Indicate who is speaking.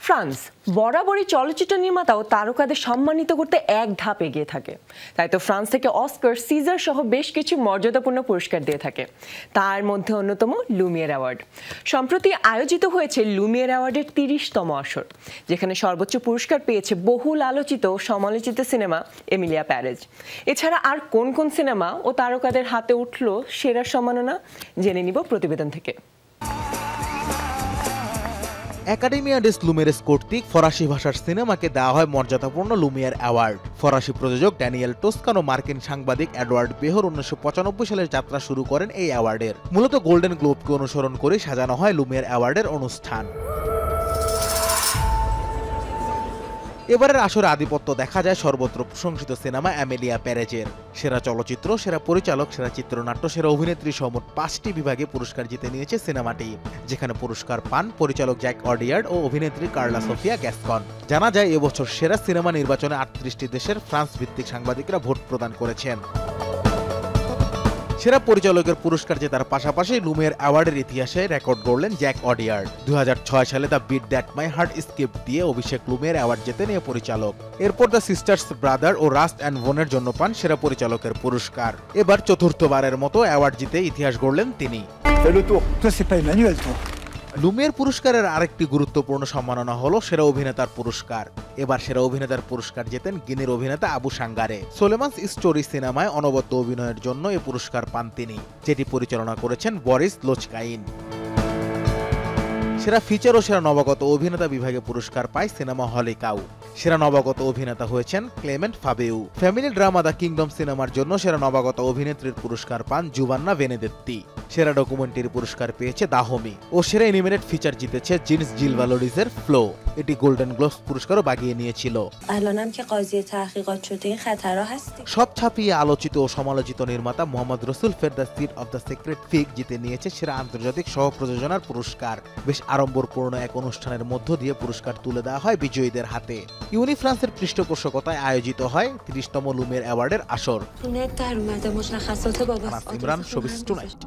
Speaker 1: France বরাবরই চলচ্চিত্র নির্মাতা ও তারকাদের সম্মানিত করতে এক ধাপ এগিয়ে থাকে। তাই তো ফ্রান্স থেকে অস্কার, সিজার সহ বেশ কিছু মর্যাদাপূর্ণ পুরস্কার দিয়ে থাকে। তার মধ্যে অন্যতম লুমিয়ের অ্যাওয়ার্ড। সম্প্রতি আয়োজিত হয়েছে লুমিয়ের অ্যাওয়ার্ডের 30তম আসর, যেখানে সর্বোচ্চ পুরস্কার পেয়েছে বহুল আলোচিত ও সমালোচিত সিনেমা এমিলিয়া প্যারেজ। এছাড়া আর কোন কোন সিনেমা ও তারকাদের হাতে উঠল সেরা সম্মাননা, জেনে নিব প্রতিবেদন থেকে।
Speaker 2: একাডেমিয়া ডেস লুমিয়েরেস কর্তৃক ফরাসি ভাষার সিনেমাকে দেওয়া হয় মর্যাদাপূর্ণ লুমিয়ের অ্যাওয়ার্ড। ফরাসি প্রযোজক ড্যানিয়েল টোস্কানো মার্কিন সাংবাদিক এডওয়ার্ড বেহর 1995 সালের যাত্রা শুরু করেন এই অ্যাওয়ার্ডের। মূলত গোল্ডেন গ্লোবকে অনুসরণ করে সাজানো হয় লুমিয়ের অ্যাওয়ার্ডের অনুষ্ঠান। এবারের আসরে আধিপত্য দেখা যায় সর্বত্র প্রশংসিত সিনেমা এমিলিয়া প্যারেজের। সেরা চলচ্চিত্র, সেরা পরিচালক, সেরা চিত্রনাট্য, সেরা অভিনেত্রী সহ মোট 5টি বিভাগে পুরস্কার জিতে নিয়েছে সিনেমাটি, যেখানে পুরস্কার পান পরিচালক জ্যাক অডিয়ার্ড ও অভিনেত্রী কার্লা সোফিয়া গ্যাসকন। জানা যায় এবছর সেরা সিনেমা নির্বাচনে 38টি দেশের ফ্রান্স ভিত্তিক সাংবাদিকরা ভোট প্রদান করেছেন। সেরা পরিচালকের পুরস্কার জেতার পাশাপাশি লুমিয়ের অ্যাওয়ার্ডের ইতিহাসে রেকর্ড গড়লেন জ্যাক অডিয়ার্ড। 2006 সালে the beat that my heart skipped দিয়ে অভিষেক লুমিয়ের অ্যাওয়ার্ড জেতেন এই পরিচালক। এরপর দ্য সিস্টার্স ব্রাদার ও রাস্ট অ্যান্ড ভনের জন্য পান সেরা পরিচালকের পুরস্কার। এবার চতুর্থবারের মতো অ্যাওয়ার্ড জিতে ইতিহাস গড়লেন তিনি। লুমিয়ের পুরস্কারের আরেকটি গুরুত্বপূর্ণ সম্মাননা হলো সেরা অভিনেতার পুরস্কার। এবার সেরা অভিনেতার পুরস্কার জেতেন গিনির অভিনেতা আবু সাঙ্গারে। সোলেমানস স্টোরি সিনেমায় অনবদ্য অভিনয়ের জন্য এই পুরস্কার পান তিনি, যেটি পরিচালনা করেছেন বরিস লোচকাইন। সেরা ফিচার ও সেরা নবাগত অভিনেতা বিভাগে পুরস্কার পায় সিনেমা হলিকাউ। সেরা নবাগত অভিনেতা হয়েছেন ক্লেমেন্ট ফাবেউ। ফ্যামিলি ড্রামা দ্য কিংডম সিনেমার জন্য সেরা নবাগত অভিনেত্রীর পুরস্কার পান জুভান্না বেনেদেত্তি। সেরা ডকুমেন্টারি পুরস্কার পেয়েছে দাহমি ও সেরা অ্যানিমেটেড ফিচার জিতেছে জিনস জিল ভালোরিজের ফ্লো। এটি গোল্ডেন গ্লোবস পুরস্কারও বাগিয়ে নিয়েছিল। সব ছাপিয়ে আলোচিত ও সমালোচিত নির্মাতা মোহাম্মদ রসুল ফের the seed of the sacred fig জিতে নিয়েছে সেরা আন্তর্জাতিক সহ প্রযোজনার পুরস্কার। বেশ আড়ম্বরপূর্ণ এক অনুষ্ঠানের মধ্য দিয়ে পুরস্কার তুলে দেওয়া হয় বিজয়ীদের হাতে। ইউনি ফ্রান্সের পৃষ্ঠপোষকতায় আয়োজিত হয় 30তম লুমিয়ের অ্যাওয়ার্ডের আসর।
Speaker 3: Imran, showbiz tonight.